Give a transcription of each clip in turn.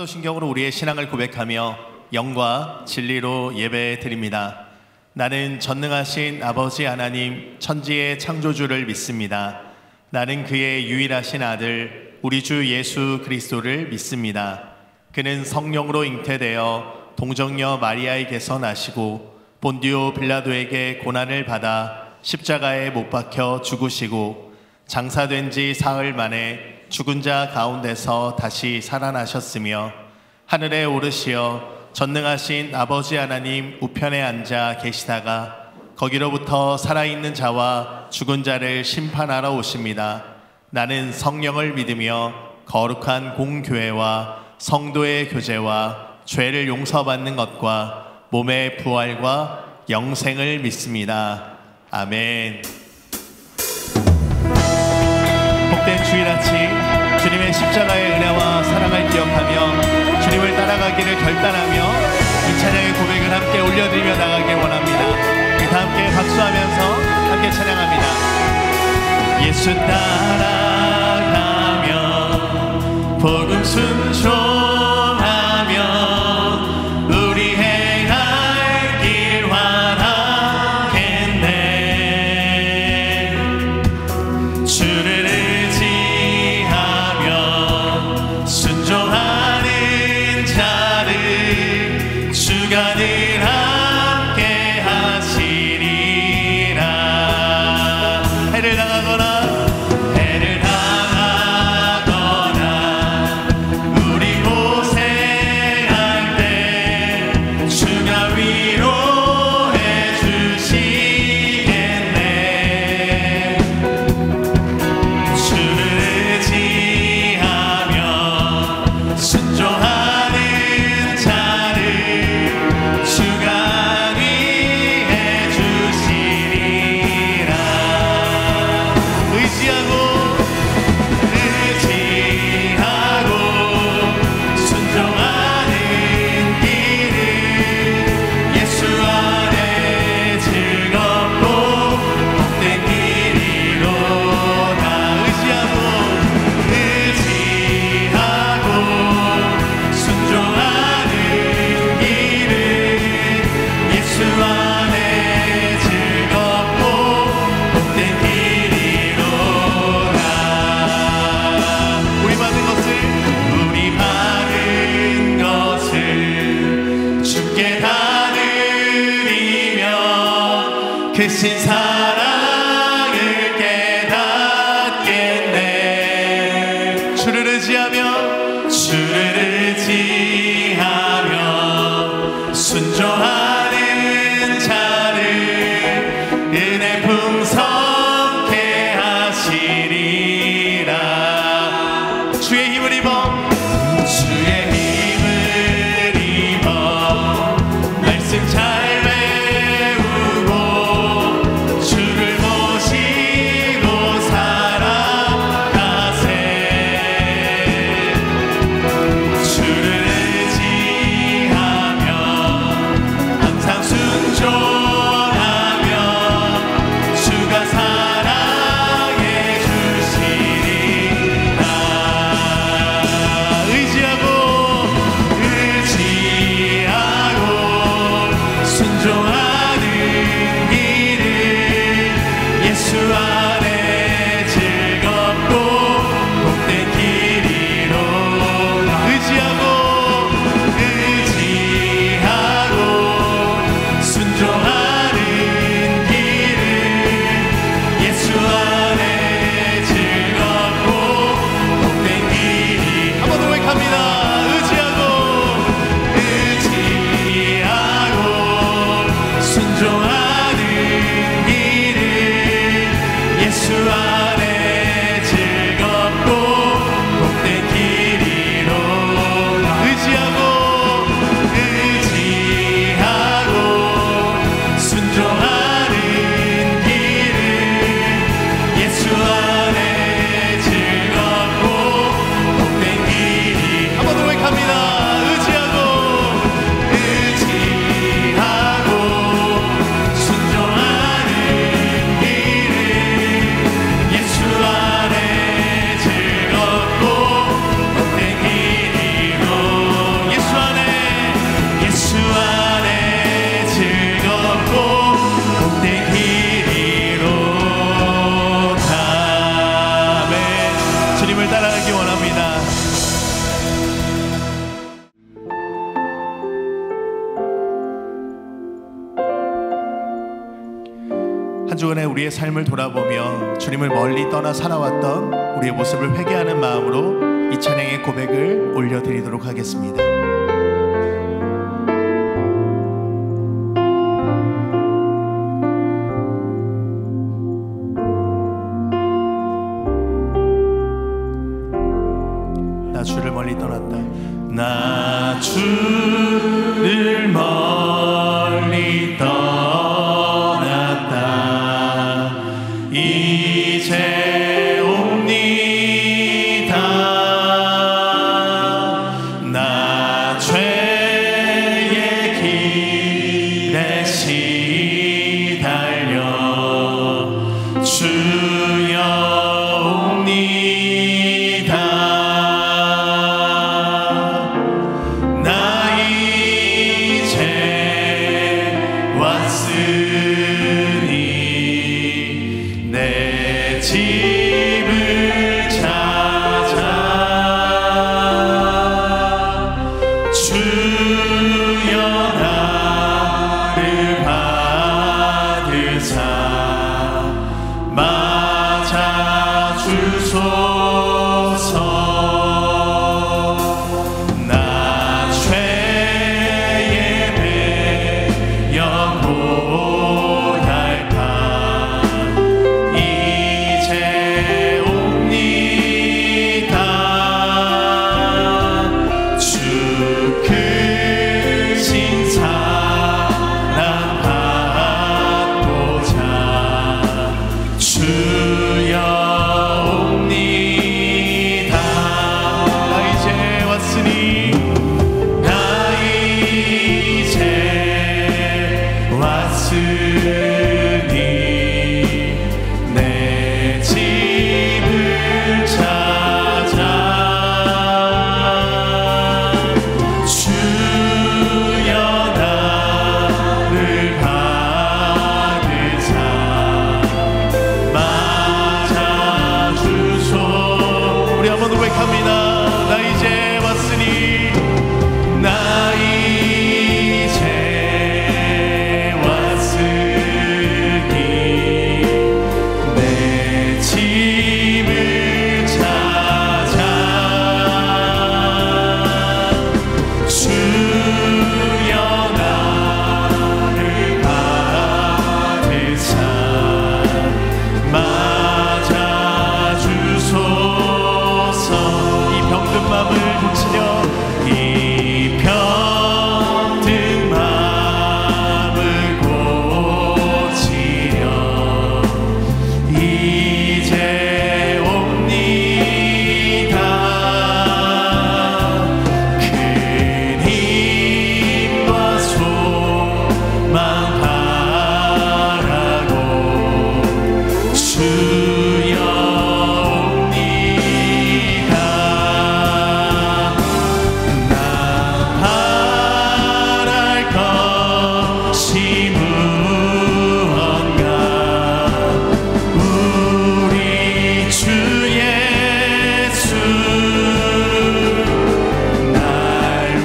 사도신경으로 우리의 신앙을 고백하며 영과 진리로 예배 드립니다. 나는 전능하신 아버지 하나님 천지의 창조주를 믿습니다. 나는 그의 유일하신 아들 우리 주 예수 그리스도를 믿습니다. 그는 성령으로 잉태되어 동정녀 마리아에게서 나시고 본디오 빌라도에게 고난을 받아 십자가에 못 박혀 죽으시고 장사된 지 사흘 만에 죽은 자 가운데서 다시 살아나셨으며 하늘에 오르시어 전능하신 아버지 하나님 우편에 앉아 계시다가 거기로부터 살아있는 자와 죽은 자를 심판하러 오십니다. 나는 성령을 믿으며 거룩한 공교회와 성도의 교제와 죄를 용서받는 것과 몸의 부활과 영생을 믿습니다. 아멘. 복된 주일 아침 주님의 십자가의 은혜와 사랑을 기억하며 주님을 따라가기를 결단하며 이 찬양의 고백을 함께 올려드리며 나가길 원합니다. 다 함께 박수하면서 함께 찬양합니다. 예수 따라가며 복음 순종하며 우리 행할 길 환하겠네. 주를 의지하며 순종하는 자를 주가 늘 함께 하시리라. 해를 당하거나 우리 고생할 때 주가 위로해 주시겠네. 주를 의지하며 순종하는 자를 주가 위해 주시리라. 의지하고 순종하는 길은 예수 안에 즐겁고 복된 길이로다. 의지하고 순종하는 길은 예수 안에 즐겁고 복된 길이로다. 우리 받은 것을 주께 다 드리며 크신 사랑을 깨닫겠네. 주를 의지하며 순종하는 자를 은혜 풍성케 하시리라. 주의 힘을 입어 말씀 잘 외우고 주를 모시고 살아가세. 주를 의지하며 항상 순종하며 주가 사랑해 주시리라. 의지하고 순종하는 길은 예수 안에 즐겁고 복된 길이로다. 의지하고 순종하는 길은 예수 안에 즐겁고 복된 길이. 한 번 더 고백합니다. 순종하는 길은 한 주간의 우리의 삶을 돌아보며 주님을 멀리 떠나 살아왔던 우리의 모습을 회개하는 마음으로 이 찬양의 고백을 올려드리도록 하겠습니다. 나 주를 멀리 떠났다. 나 주를 멀리 떠났다. 이제 옵니다. 나 죄의 길에 시달려 주여 옵니다. 나 이제 왔으니 내 집을 찾아 주여 나를 받으사 맞아 주소서. 나 죄의 배연 고달파 이제 옵니다. 주 크신 사랑 받고자 주여 옵니다. 나 이제 왔으니 나 이제 왔으니 내 집을 찾아 주여 나를 받으사 맞아 주소. 우리 한번 고백합니다. 나 이제 왔으니 나 이제 왔으니 내 집을 찾아 주여 나를 받으사 맞아 주소서. 이 병든 마음을 고치려 이 병든 마음을 고치려 이제 옵니다. 큰 힘과 소망 바라고 주여 옵니다. 나 바랄 것이 무언가 우리 주 예수 날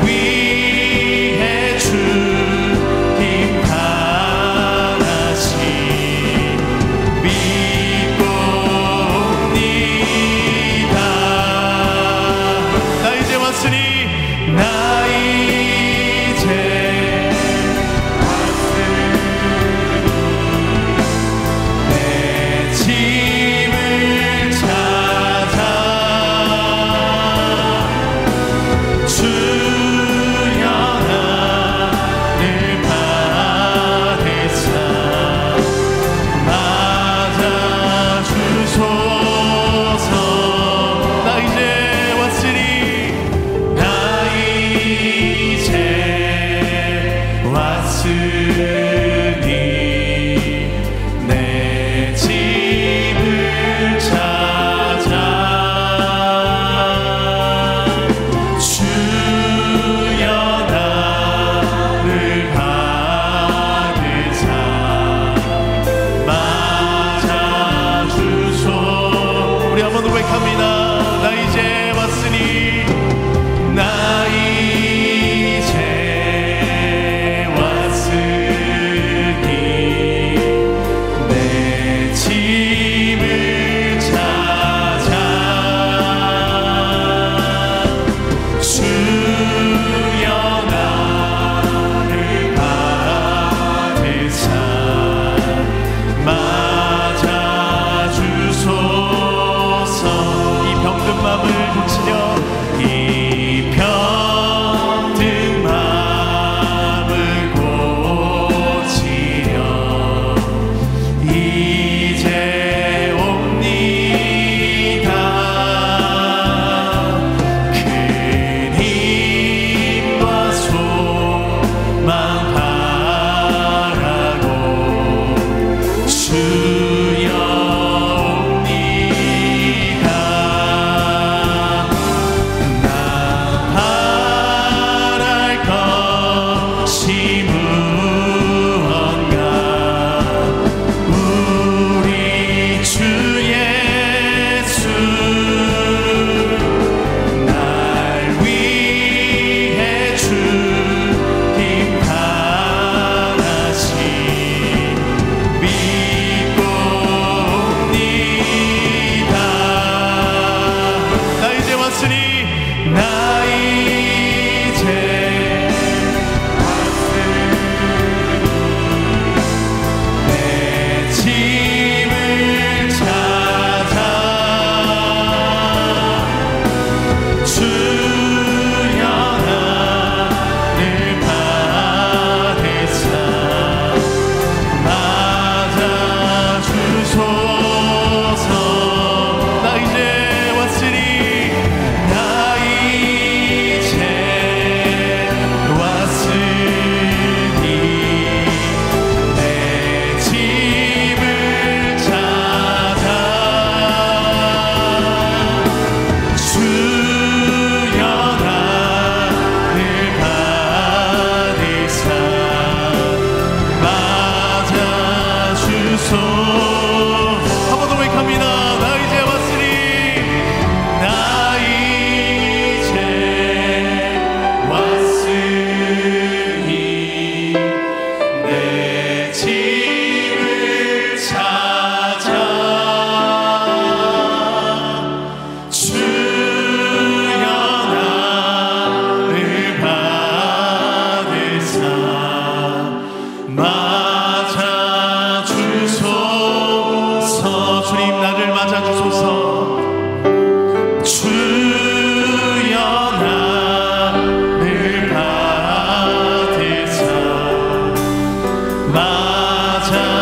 위해 죽임 당하사 내 집을 찾아 주여 나를 받으사 맞아주소서. 주님 나를 맞아주소서. 주여 나를 받으사 맞아주소서.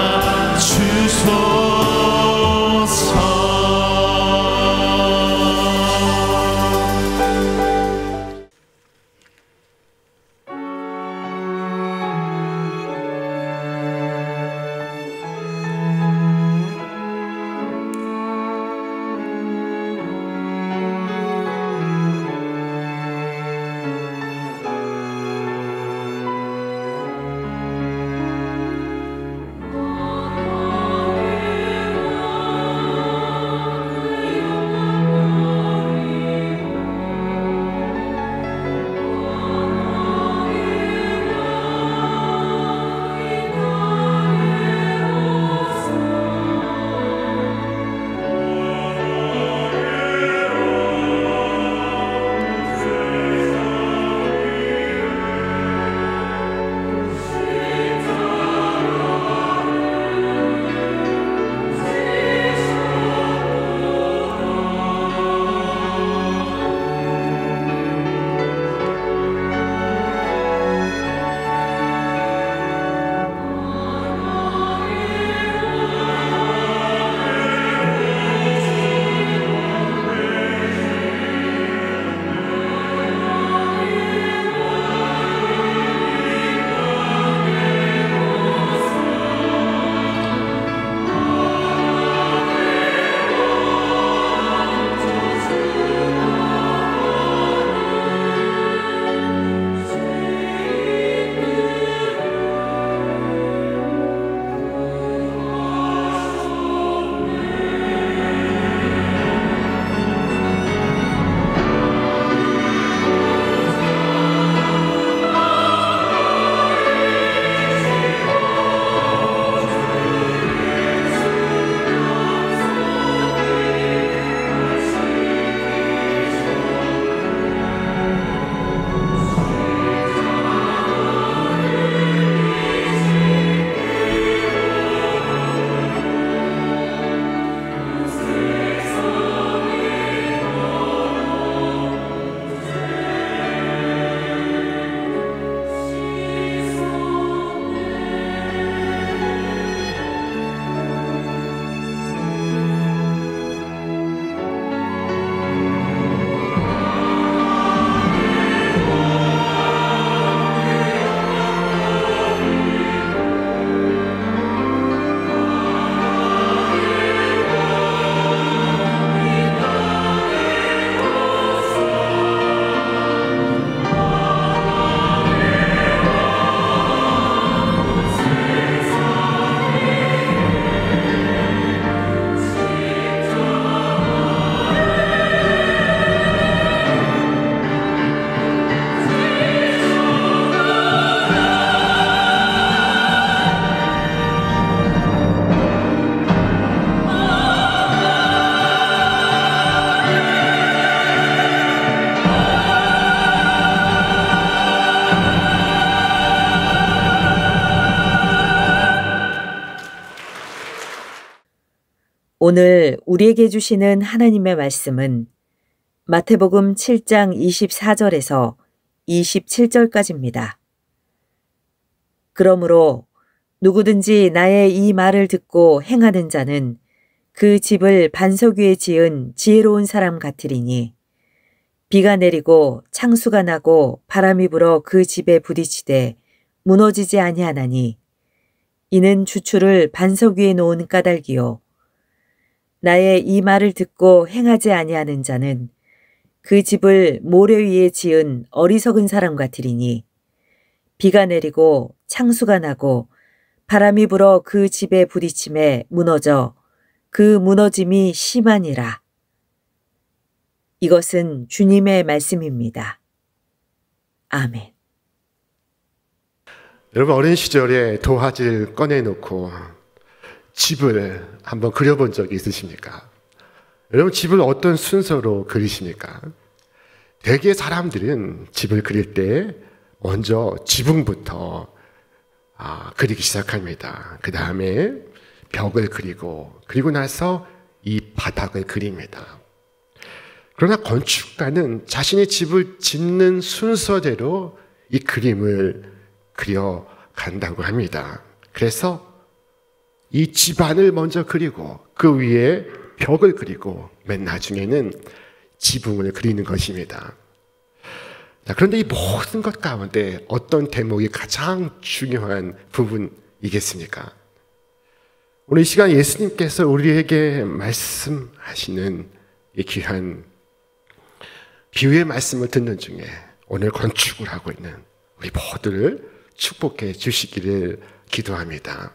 오늘 우리에게 주시는 하나님의 말씀은 마태복음 7장 24절에서 27절까지입니다. 그러므로 누구든지 나의 이 말을 듣고 행하는 자는 그 집을 반석 위에 지은 지혜로운 사람 같으리니 비가 내리고 창수가 나고 바람이 불어 그 집에 부딪히되 무너지지 아니하나니 이는 주추를 반석 위에 놓은 까닭이요 나의 이 말을 듣고 행하지 아니하는 자는 그 집을 모래 위에 지은 어리석은 사람 같으리니 비가 내리고 창수가 나고 바람이 불어 그 집에 부딪힘에 무너져 그 무너짐이 심하니라. 이것은 주님의 말씀입니다. 아멘. 여러분 어린 시절에 도화지를 꺼내놓고 집을 한번 그려본 적이 있으십니까? 여러분 집을 어떤 순서로 그리십니까? 대개 사람들은 집을 그릴 때 먼저 지붕부터 그리기 시작합니다. 그 다음에 벽을 그리고 나서 이 바닥을 그립니다. 그러나 건축가는 자신의 집을 짓는 순서대로 이 그림을 그려간다고 합니다. 그래서 이 집안을 먼저 그리고 그 위에 벽을 그리고 맨 나중에는 지붕을 그리는 것입니다. 자, 그런데 이 모든 것 가운데 어떤 대목이 가장 중요한 부분이겠습니까? 오늘 이 시간 예수님께서 우리에게 말씀하시는 이 귀한 비유의 말씀을 듣는 중에 오늘 건축을 하고 있는 우리 모두를 축복해 주시기를 기도합니다.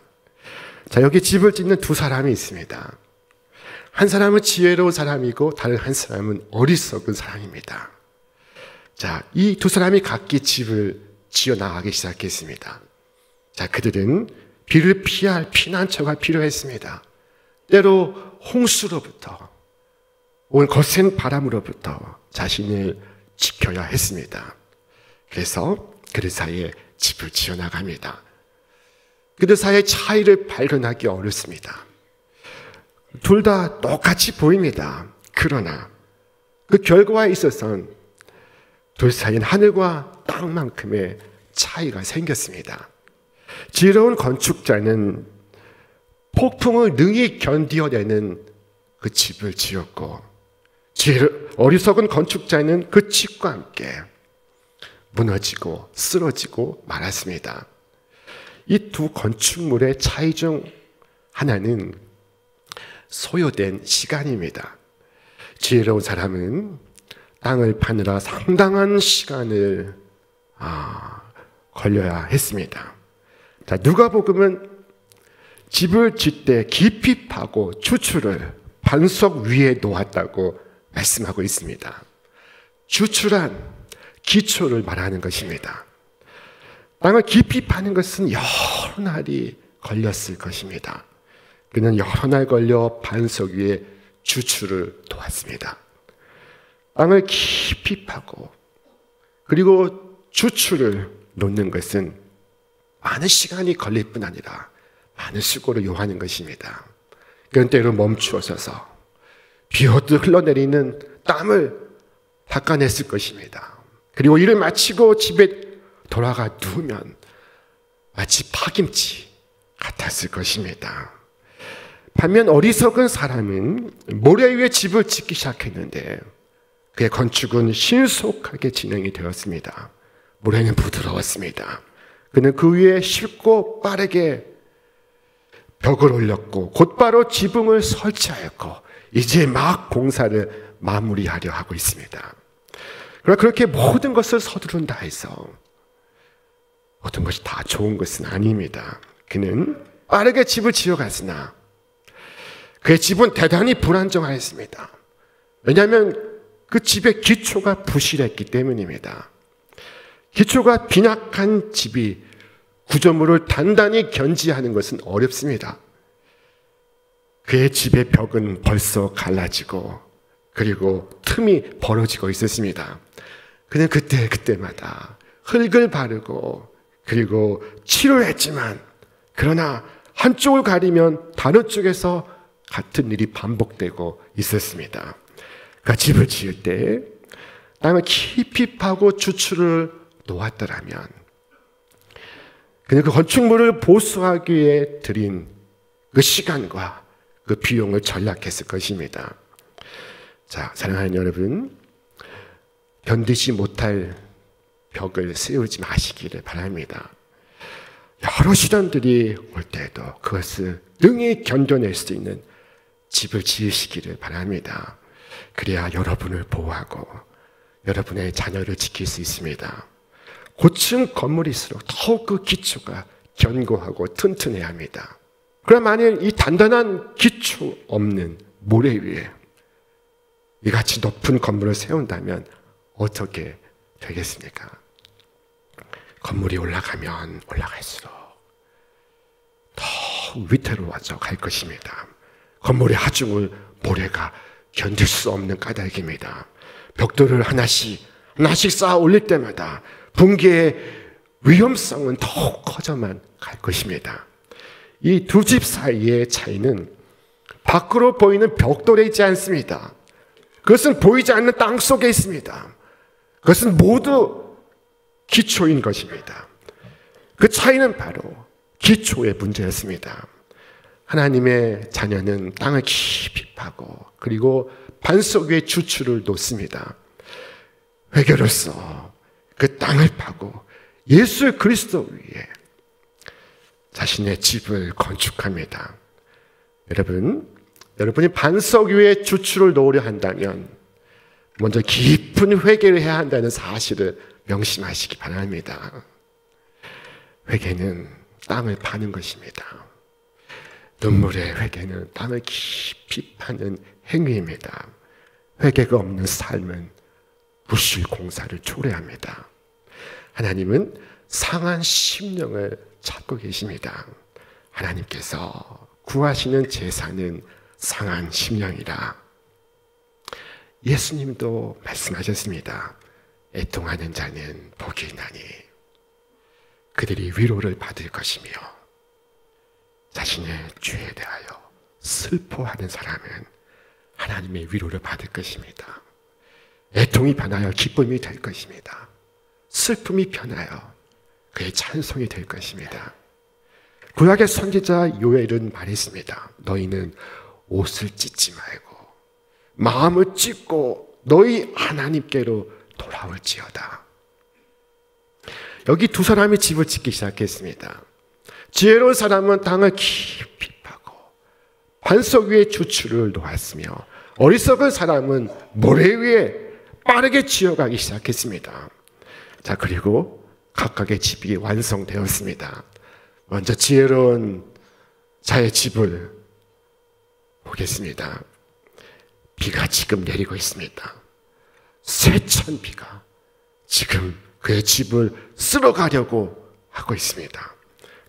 자, 여기 집을 짓는 두 사람이 있습니다. 한 사람은 지혜로운 사람이고 다른 한 사람은 어리석은 사람입니다. 자, 이 두 사람이 각기 집을 지어 나가기 시작했습니다. 자, 그들은 비를 피할 피난처가 필요했습니다. 때로 홍수로부터 온 거센 바람으로부터 자신을 지켜야 했습니다. 그래서 그들 사이에 집을 지어 나갑니다. 그들 사이의 차이를 발견하기 어렵습니다. 둘 다 똑같이 보입니다. 그러나 그 결과에 있어서는 둘 사이엔 하늘과 땅만큼의 차이가 생겼습니다. 지혜로운 건축자는 폭풍을 능히 견디어내는 그 집을 지었고, 어리석은 건축자는 그 집과 함께 무너지고 쓰러지고 말았습니다. 이 두 건축물의 차이 중 하나는 소요된 시간입니다. 지혜로운 사람은 땅을 파느라 상당한 시간을 걸려야 했습니다. 자, 누가복음은 집을 짓되 깊이 파고 주추를 반석 위에 놓았다고 말씀하고 있습니다. 주추란 기초를 말하는 것입니다. 땅을 깊이 파는 것은 여러 날이 걸렸을 것입니다. 그는 여러 날 걸려 반석 위에 주추를 놓았습니다. 땅을 깊이 파고 그리고 주추를 놓는 것은 많은 시간이 걸릴 뿐 아니라 많은 수고를 요하는 것입니다. 그런 때로 멈추어 서서 비 오듯 흘러내리는 땀을 닦아냈을 것입니다. 그리고 일을 마치고 집에 돌아가 누우면 마치 파김치 같았을 것입니다. 반면 어리석은 사람은 모래 위에 집을 짓기 시작했는데 그의 건축은 신속하게 진행이 되었습니다. 모래는 부드러웠습니다. 그는 그 위에 쉽고 빠르게 벽을 올렸고 곧바로 지붕을 설치하였고 이제 막 공사를 마무리하려 하고 있습니다. 그러나 그렇게 모든 것을 서두른다 해서 모든 것이 다 좋은 것은 아닙니다. 그는 빠르게 집을 지어갔으나 그의 집은 대단히 불안정하였습니다. 왜냐하면 그 집의 기초가 부실했기 때문입니다. 기초가 빈약한 집이 구조물을 단단히 견지하는 것은 어렵습니다. 그의 집의 벽은 벌써 갈라지고 그리고 틈이 벌어지고 있었습니다. 그는 그때마다 흙을 바르고 그리고 치료를 했지만 그러나 한쪽을 가리면 다른 쪽에서 같은 일이 반복되고 있었습니다. 그러니까 집을 지을 때 땅을 깊이 파고 주추를 놓았더라면 그는 그 건축물을 보수하기 위해 들인 그 시간과 그 비용을 절약했을 것입니다. 자, 사랑하는 여러분, 견디지 못할 벽을 세우지 마시기를 바랍니다. 여러 시련들이 올 때에도 그것을 능히 견뎌낼 수 있는 집을 지으시기를 바랍니다. 그래야 여러분을 보호하고 여러분의 자녀를 지킬 수 있습니다. 고층 건물일수록 더욱 그 기초가 견고하고 튼튼해야 합니다. 그럼 만일 이 단단한 기초 없는 모래 위에 이같이 높은 건물을 세운다면 어떻게 되겠습니까? 건물이 올라가면 올라갈수록 더 위태로워져 갈 것입니다. 건물의 하중을 모래가 견딜 수 없는 까닭입니다. 벽돌을 하나씩 쌓아 올릴 때마다 붕괴의 위험성은 더욱 커져만 갈 것입니다. 이 두 집 사이의 차이는 밖으로 보이는 벽돌에 있지 않습니다. 그것은 보이지 않는 땅 속에 있습니다. 그것은 모두 기초인 것입니다. 그 차이는 바로 기초의 문제였습니다. 하나님의 자녀는 땅을 깊이 파고 그리고 반석 위에 주추를 놓습니다. 회개로서 그 땅을 파고 예수 그리스도 위에 자신의 집을 건축합니다. 여러분이 반석 위에 주추를 놓으려 한다면 먼저 깊은 회개를 해야 한다는 사실을 명심하시기 바랍니다. 회개는 땅을 파는 것입니다. 눈물의 회개는 땅을 깊이 파는 행위입니다. 회개가 없는 삶은 무실 공사를 초래합니다. 하나님은 상한 심령을 찾고 계십니다. 하나님께서 구하시는 제사는 상한 심령이라. 예수님도 말씀하셨습니다. 애통하는 자는 복이 있나니 그들이 위로를 받을 것이며 자신의 죄에 대하여 슬퍼하는 사람은 하나님의 위로를 받을 것입니다. 애통이 변하여 기쁨이 될 것입니다. 슬픔이 변하여 그의 찬송이 될 것입니다. 구약의 선지자 요엘은 말했습니다. 너희는 옷을 찢지 말고 마음을 찢고 너희 하나님께로 돌아올지어다. 여기 두 사람이 집을 짓기 시작했습니다. 지혜로운 사람은 땅을 깊이 파고 반석 위에 주추를 놓았으며 어리석은 사람은 모래 위에 빠르게 지어가기 시작했습니다. 자, 그리고 각각의 집이 완성되었습니다. 먼저 지혜로운 자의 집을 보겠습니다. 비가 지금 내리고 있습니다. 세찬 비가 지금 그의 집을 쓸어가려고 하고 있습니다.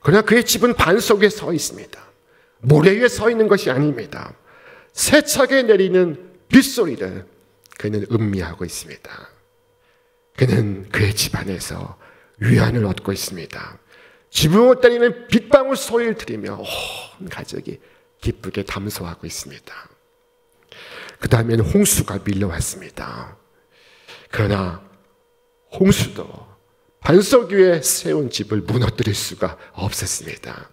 그러나 그의 집은 반석 위에 서 있습니다. 모래 위에 서 있는 것이 아닙니다. 세차게 내리는 빗소리를 그는 음미하고 있습니다. 그는 그의 집 안에서 위안을 얻고 있습니다. 지붕을 때리는 빗방울 소리를 들으며 온 가족이 기쁘게 담소하고 있습니다. 그 다음에는 홍수가 밀려왔습니다. 그러나 홍수도 반석 위에 세운 집을 무너뜨릴 수가 없었습니다.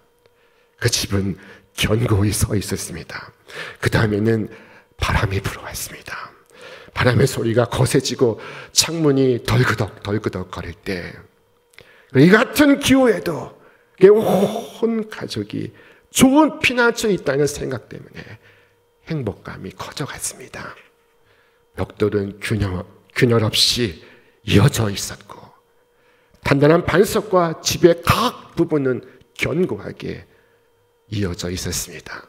그 집은 견고히 서 있었습니다. 그 다음에는 바람이 불어왔습니다. 바람의 소리가 거세지고 창문이 덜그덕 거릴 때 이 같은 기후에도 온 가족이 좋은 피난처에 있다는 생각 때문에 행복감이 커져갔습니다. 벽돌은 균열 없이 이어져 있었고 단단한 반석과 집의 각 부분은 견고하게 이어져 있었습니다.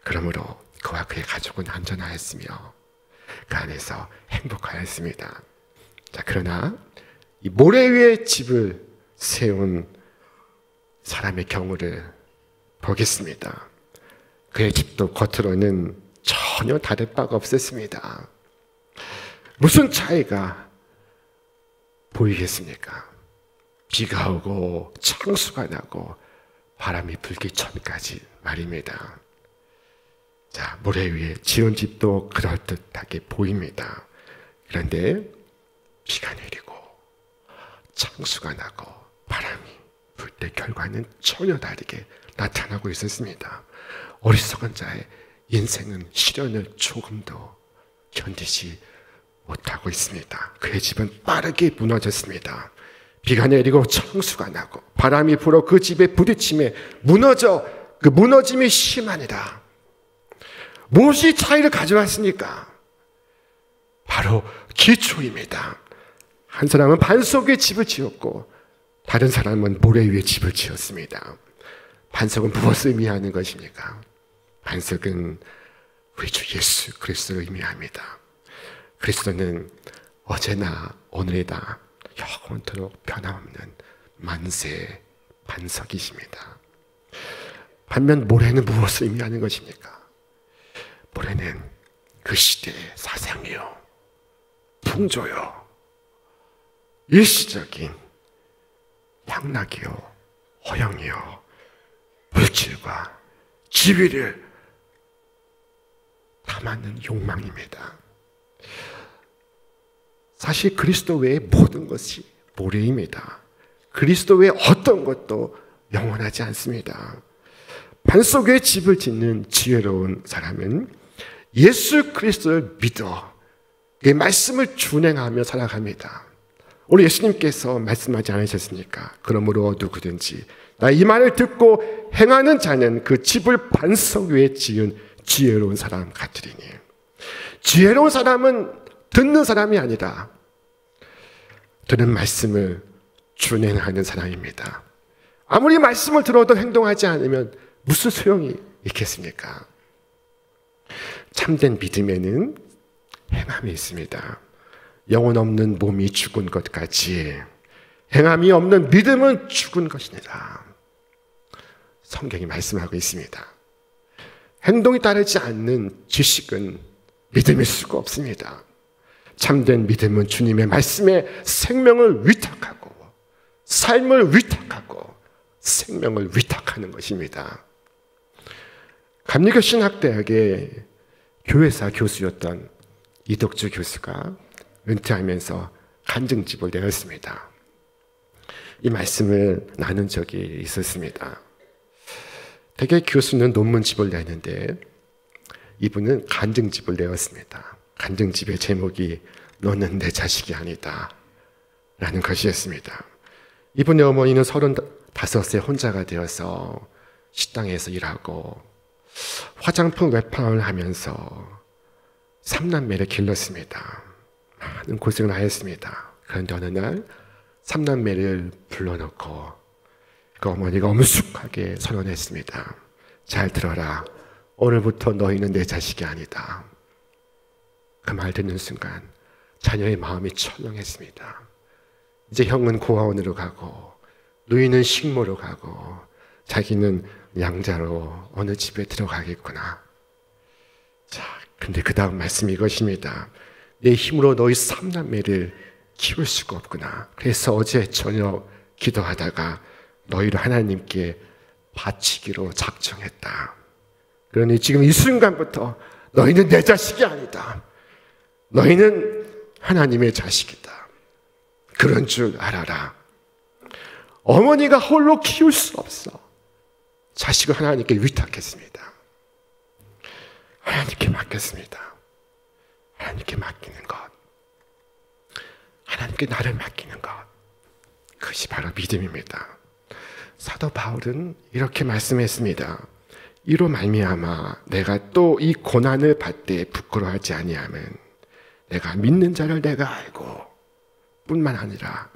그러므로 그와 그의 가족은 안전하였으며 그 안에서 행복하였습니다. 자, 그러나 이 모래 위에 집을 세운 사람의 경우를 보겠습니다. 그의 집도 겉으로는 전혀 다를 바가 없었습니다. 무슨 차이가 보이겠습니까? 비가 오고 창수가 나고 바람이 불기 전까지 말입니다. 자, 모래 위에 지은 집도 그럴듯하게 보입니다. 그런데 비가 내리고 창수가 나고 바람이 불 때 결과는 전혀 다르게 나타나고 있었습니다. 어리석은 자의 인생은 시련을 조금도 견디지 못하고 있습니다. 그의 집은 빠르게 무너졌습니다. 비가 내리고 창수가 나고 바람이 불어 그 집에 부딪힘에 그 무너짐이 심하니라. 무엇이 차이를 가져왔습니까? 바로 기초입니다. 한 사람은 반석 위에 집을 지었고 다른 사람은 모래 위에 집을 지었습니다. 반석은 무엇을 의미하는 것입니까? 반석은 우리 주 예수 그리스도를 의미합니다. 그리스도는 어제나 오늘이다 영원토록 변함없는 만세 반석이십니다. 반면 모래는 무엇을 의미하는 것입니까? 모래는 그 시대의 사상이요, 풍조요, 일시적인 향락이요, 허영이요, 물질과 지위를 담아는 욕망입니다. 사실 그리스도 외의 모든 것이 모래입니다. 그리스도 외의 어떤 것도 영원하지 않습니다. 반석 위에 집을 짓는 지혜로운 사람은 예수 그리스도를 믿어 그 말씀을 준행하며 살아갑니다. 오늘 예수님께서 말씀하지 않으셨습니까? 그러므로 누구든지 나 이 말을 듣고 행하는 자는 그 집을 반석 위에 지은 지혜로운 사람 같으리니. 지혜로운 사람은 듣는 사람이 아니라 듣는 말씀을 준행하는 사람입니다. 아무리 말씀을 들어도 행동하지 않으면 무슨 소용이 있겠습니까? 참된 믿음에는 행함이 있습니다. 영혼 없는 몸이 죽은 것 같이 행함이 없는 믿음은 죽은 것이니라. 성경이 말씀하고 있습니다. 행동이 따르지 않는 지식은 믿음일 수가 없습니다. 참된 믿음은 주님의 말씀에 생명을 위탁하고 삶을 위탁하고 생명을 위탁하는 것입니다. 감리교 신학대학의 교회사 교수였던 이덕주 교수가 은퇴하면서 간증집을 내었습니다. 이 말씀을 나눈 적이 있었습니다. 대개 교수는 논문집을 내는데 이분은 간증집을 내었습니다. 간증집의 제목이 너는 내 자식이 아니다 라는 것이었습니다. 이분의 어머니는 35세 혼자가 되어서 식당에서 일하고 화장품 외판을 하면서 3남매를 길렀습니다. 많은 고생을 하였습니다. 그런데 어느 날 3남매를 불러놓고 그 어머니가 엄숙하게 선언했습니다. 잘 들어라. 오늘부터 너희는 내 자식이 아니다. 그 말 듣는 순간 자녀의 마음이 철렁했습니다. 이제 형은 고아원으로 가고 누이는 식모로 가고 자기는 양자로 어느 집에 들어가겠구나. 자, 근데 그 다음 말씀이 이것입니다. 내 힘으로 너희 3남매를 키울 수가 없구나. 그래서 어제 저녁 기도하다가 너희를 하나님께 바치기로 작정했다. 그러니 지금 이 순간부터 너희는 내 자식이 아니다. 너희는 하나님의 자식이다. 그런 줄 알아라. 어머니가 홀로 키울 수 없어. 자식을 하나님께 위탁했습니다. 하나님께 맡겼습니다. 하나님께 맡기는 것. 하나님께 나를 맡기는 것. 그것이 바로 믿음입니다. 사도 바울은 이렇게 말씀했습니다. 이로 말미암아 내가 또 이 고난을 받되 부끄러워하지 아니하면 내가 믿는 자를 내가 알고 뿐만 아니라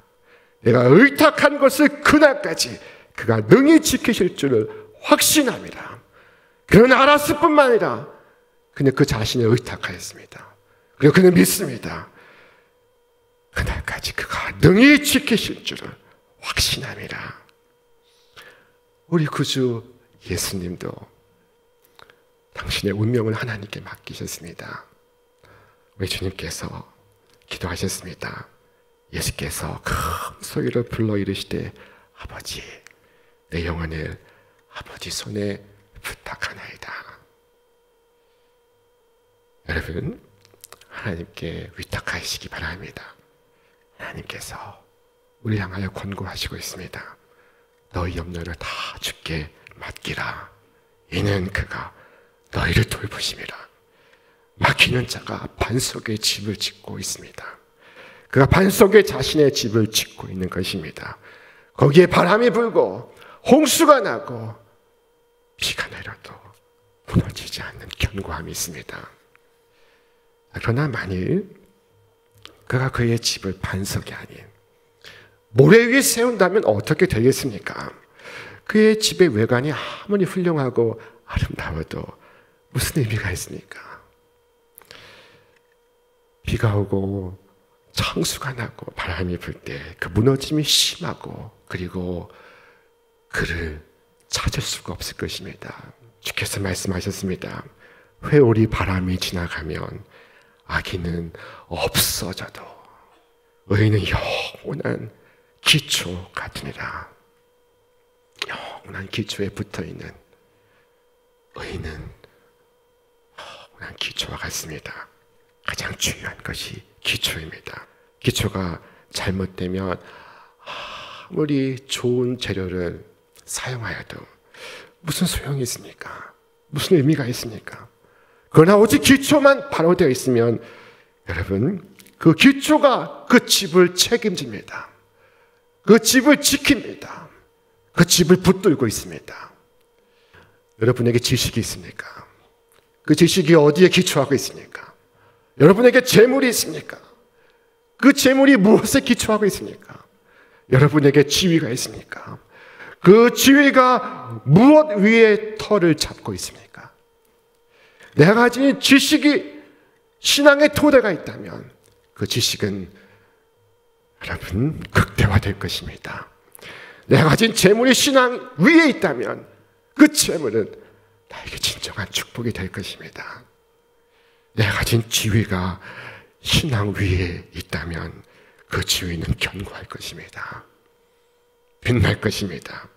내가 의탁한 것을 그날까지 그가 능히 지키실 줄을 확신합니다. 그는 알았을 뿐만 아니라 그는 그 자신을 의탁하였습니다. 그리고 그는 믿습니다. 그날까지 그가 능히 지키실 줄을 확신합니다. 우리 구주 예수님도 당신의 운명을 하나님께 맡기셨습니다. 우리 주님께서 기도하셨습니다. 예수께서 큰 소리를 불러 이르시되 아버지 내 영혼을 아버지 손에 부탁하나이다. 여러분 하나님께 위탁하시기 바랍니다. 하나님께서 우리 향하여 권고하시고 있습니다. 너희 염려를 다 주께 맡기라. 이는 그가 너희를 돌보심이라. 맡기는 자가 반석에 집을 짓고 있습니다. 그가 반석에 자신의 집을 짓고 있는 것입니다. 거기에 바람이 불고 홍수가 나고 비가 내려도 무너지지 않는 견고함이 있습니다. 그러나 만일 그가 그의 집을 반석이 아닌 모래 위에 세운다면 어떻게 되겠습니까? 그의 집의 외관이 아무리 훌륭하고 아름다워도 무슨 의미가 있습니까? 비가 오고 창수가 나고 바람이 불 때 그 무너짐이 심하고 그리고 그를 찾을 수가 없을 것입니다. 주께서 말씀하셨습니다. 회오리 바람이 지나가면 악인은 없어져도 의인은 영원한 기초 같으니라. 영원한 기초에 붙어있는 의인은 영원한 기초와 같습니다. 가장 중요한 것이 기초입니다. 기초가 잘못되면 아무리 좋은 재료를 사용하여도 무슨 소용이 있습니까? 무슨 의미가 있습니까? 그러나 오직 기초만 바로 되어 있으면 여러분, 그 기초가 그 집을 책임집니다. 그 집을 지킵니다. 그 집을 붙들고 있습니다. 여러분에게 지식이 있습니까? 그 지식이 어디에 기초하고 있습니까? 여러분에게 재물이 있습니까? 그 재물이 무엇에 기초하고 있습니까? 여러분에게 지위가 있습니까? 그 지위가 무엇 위에 터를 잡고 있습니까? 내가 가진 지식이 신앙의 토대가 있다면 그 지식은 여러분 극대화될 것입니다. 내가 가진 재물이 신앙 위에 있다면 그 재물은 나에게 진정한 축복이 될 것입니다. 내가 가진 지위가 신앙 위에 있다면 그 지위는 견고할 것입니다. 빛날 것입니다.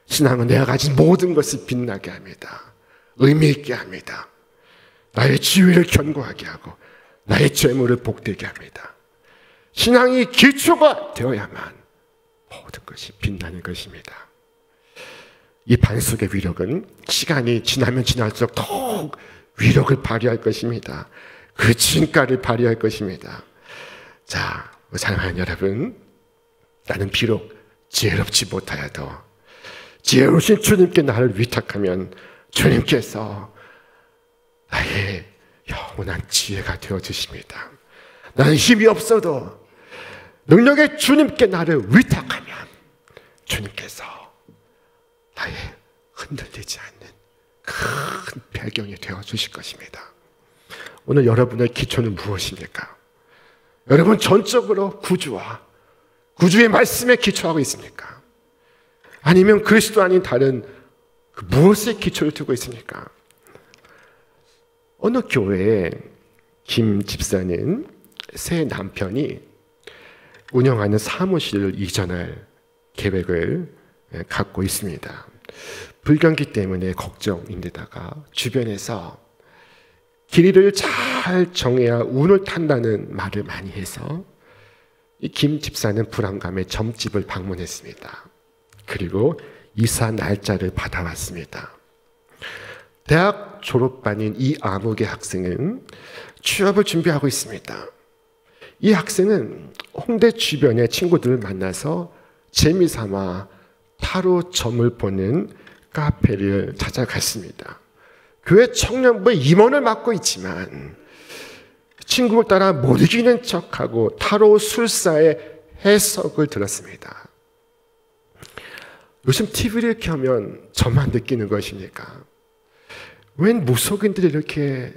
신앙은 내가 가진 모든 것을 빛나게 합니다. 의미 있게 합니다. 나의 지위를 견고하게 하고 나의 재물을 복되게 합니다. 신앙이 기초가 되어야만 모든 것이 빛나는 것입니다. 이 반석의 위력은 시간이 지나면 지날수록 더욱 위력을 발휘할 것입니다. 그 진가를 발휘할 것입니다. 자, 사랑하는 여러분, 나는 비록 지혜롭지 못하여도 지혜로우신 주님께 나를 위탁하면 주님께서 나의 영원한 지혜가 되어주십니다. 나는 힘이 없어도 능력의 주님께 나를 위탁하면 주님께서 나의 흔들리지 않는 큰 배경이 되어주실 것입니다. 오늘 여러분의 기초는 무엇입니까? 여러분 전적으로 구주와 구주의 말씀에 기초하고 있습니까? 아니면 그리스도 아닌 다른 그 무엇에 기초를 두고 있습니까? 어느 교회에 김 집사는 새 남편이 운영하는 사무실을 이전할 계획을 갖고 있습니다. 불경기 때문에 걱정인데다가 주변에서 길이를 잘 정해야 운을 탄다는 말을 많이 해서 이 김 집사는 불안감에 점집을 방문했습니다. 그리고 이사 날짜를 받아왔습니다. 대학 졸업반인 이 아무개 학생은 취업을 준비하고 있습니다. 이 학생은 홍대 주변의 친구들을 만나서 재미삼아 타로 점을 보는 카페를 찾아갔습니다. 교회 청년부의 임원을 맡고 있지만 친구를 따라 못 이기는 척하고 타로 술사의 해석을 들었습니다. 요즘 TV를 켜면 저만 느끼는 것입니까? 웬 무속인들이 이렇게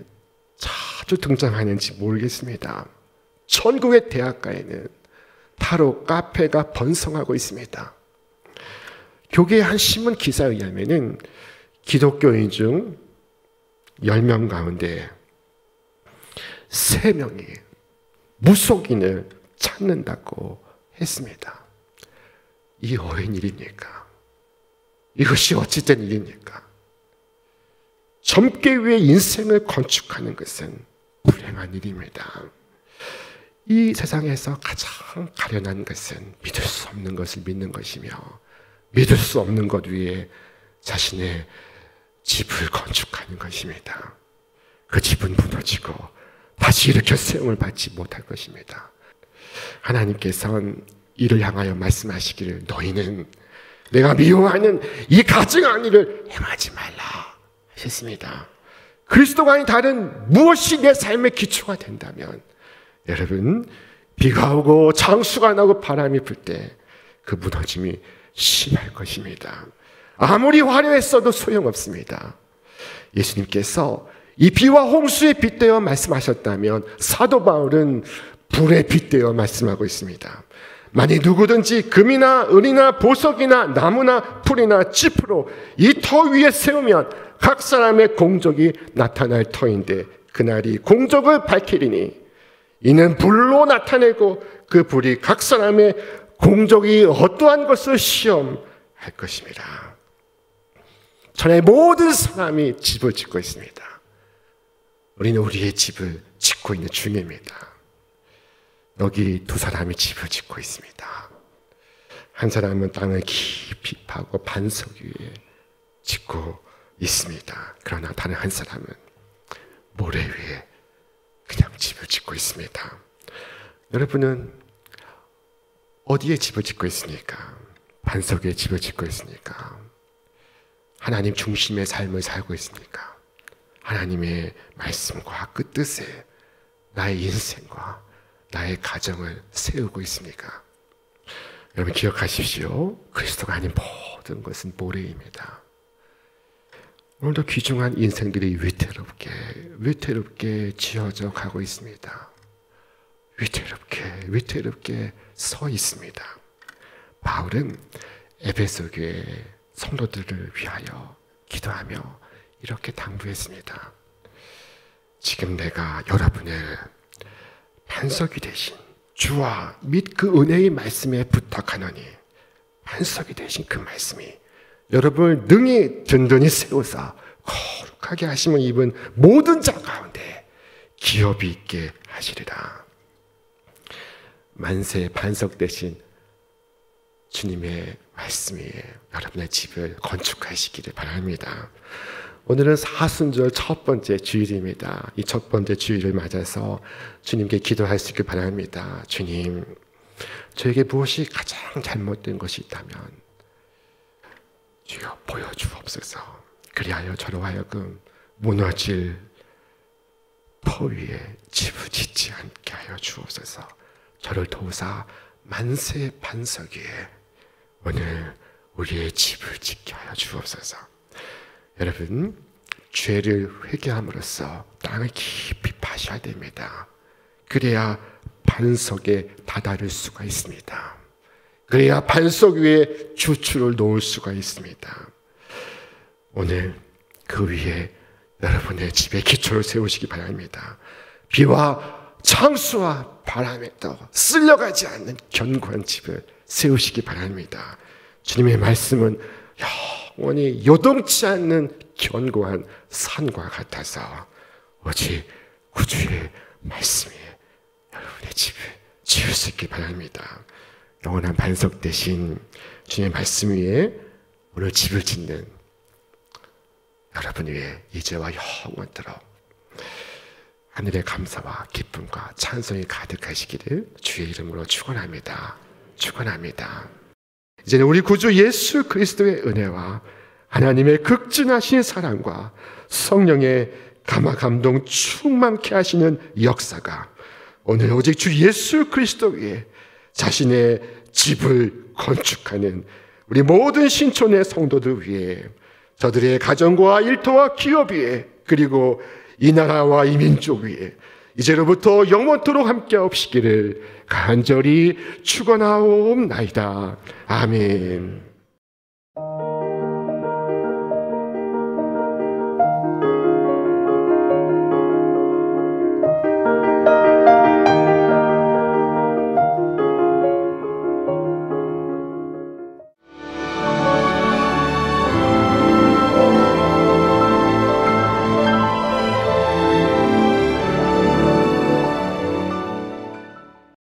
자주 등장하는지 모르겠습니다. 전국의 대학가에는 타로 카페가 번성하고 있습니다. 교계의 한 신문 기사에 의하면 기독교인 중 10명 가운데 3명이 무속인을 찾는다고 했습니다. 이게 어린 일입니까? 이것이 어찌된 일입니까? 젊게 위해 인생을 건축하는 것은 불행한 일입니다. 이 세상에서 가장 가련한 것은 믿을 수 없는 것을 믿는 것이며 믿을 수 없는 것 위에 자신의 집을 건축하는 것입니다. 그 집은 무너지고 다시 일으켜 세움을 받지 못할 것입니다. 하나님께서는 이를 향하여 말씀하시기를 너희는 내가 미워하는 이 가증한 일을 행하지 말라 하셨습니다. 그리스도가 아닌 다른 무엇이 내 삶의 기초가 된다면 여러분 비가 오고 장수가 나고 바람이 불 때 그 무너짐이 심할 것입니다. 아무리 화려했어도 소용없습니다. 예수님께서 이 비와 홍수에 빗대어 말씀하셨다면 사도 바울은 불에 빗대어 말씀하고 있습니다. 만일 누구든지 금이나 은이나 보석이나 나무나 풀이나 짚으로 이 터 위에 세우면 각 사람의 공적이 나타날 터인데 그날이 공적을 밝히리니 이는 불로 나타내고 그 불이 각 사람의 공적이 어떠한 것을 시험할 것입니다. 천하의 모든 사람이 집을 짓고 있습니다. 우리는 우리의 집을 짓고 있는 중입니다. 여기 두 사람이 집을 짓고 있습니다. 한 사람은 땅을 깊이 파고 반석 위에 짓고 있습니다. 그러나 다른 한 사람은 모래 위에 그냥 집을 짓고 있습니다. 여러분은 어디에 집을 짓고 있습니까? 반석 위에 집을 짓고 있습니까? 하나님 중심의 삶을 살고 있습니까? 하나님의 말씀과 그 뜻에 나의 인생과 나의 가정을 세우고 있습니까? 여러분 기억하십시오. 그리스도가 아닌 모든 것은 모래입니다. 오늘도 귀중한 인생들이 위태롭게 지어져 가고 있습니다. 위태롭게 서 있습니다. 바울은 에베소 교회 성도들을 위하여 기도하며 이렇게 당부했습니다. 지금 내가 여러분의 반석이 되신 주와 및 그 은혜의 말씀에 부탁하노니 반석이 되신 그 말씀이 여러분을 능히 든든히 세우사 거룩하게 하심을 입은 모든 자 가운데 기업이 있게 하시리라. 만세 반석 되신 주님의 말씀이 여러분의 집을 건축하시기를 바랍니다. 오늘은 사순절 첫 번째 주일입니다. 이 첫 번째 주일을 맞아서 주님께 기도할 수 있길 바랍니다. 주님, 저에게 무엇이 가장 잘못된 것이 있다면 주여 보여주옵소서. 그리하여 저로 하여금 무너질 터 위에 집을 짓지 않게 하여 주옵소서. 저를 도우사 만세 반석 위에 오늘 우리의 집을 짓게 하여 주옵소서. 여러분, 죄를 회개함으로써 땅을 깊이 파셔야 됩니다. 그래야 반석에 다다를 수가 있습니다. 그래야 반석 위에 주추를 놓을 수가 있습니다. 오늘 그 위에 여러분의 집에 기초를 세우시기 바랍니다. 비와 창수와 바람에도 쓸려가지 않는 견고한 집을 세우시기 바랍니다. 주님의 말씀은 영원히 요동치 않는 견고한 산과 같아서 오직 구주의 말씀이 여러분의 집을 지을 수 있기 바랍니다. 영원한 반석 대신 주님의 말씀 위에 오늘 집을 짓는 여러분 위에 이제와 영원토록 하늘의 감사와 기쁨과 찬송이 가득하시기를 주의 이름으로 축원합니다. 축원합니다. 이제는 우리 구주 예수 그리스도의 은혜와 하나님의 극진하신 사랑과 성령의 감화 감동 충만케 하시는 역사가 오늘 오직 주 예수 그리스도 위에 자신의 집을 건축하는 우리 모든 신촌의 성도들 위에 저들의 가정과 일터와 기업 위에 그리고 이 나라와 이 민족 위에 이제로부터 영원토록 함께 하옵시기를 간절히 축원하옵나이다. 아멘.